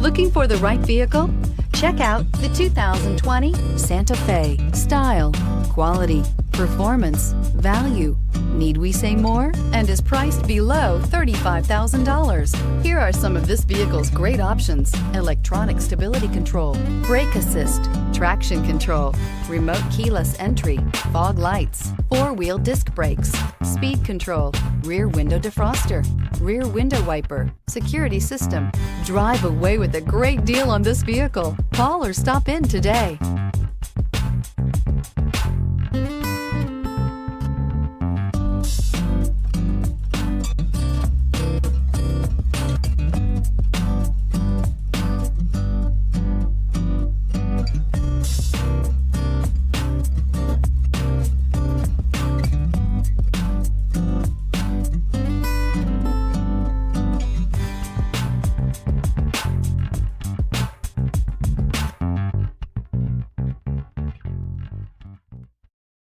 Looking for the right vehicle? Check out the 2020 Santa Fe. Style, quality, performance, value. Need we say more? And is priced below $35,000. Here are some of this vehicle's great options: electronic stability control, brake assist, traction control, remote keyless entry, fog lights, four-wheel disc brakes, speed control, rear window defroster, rear window wiper, security system. Drive away with a great deal on this vehicle. Call or stop in today.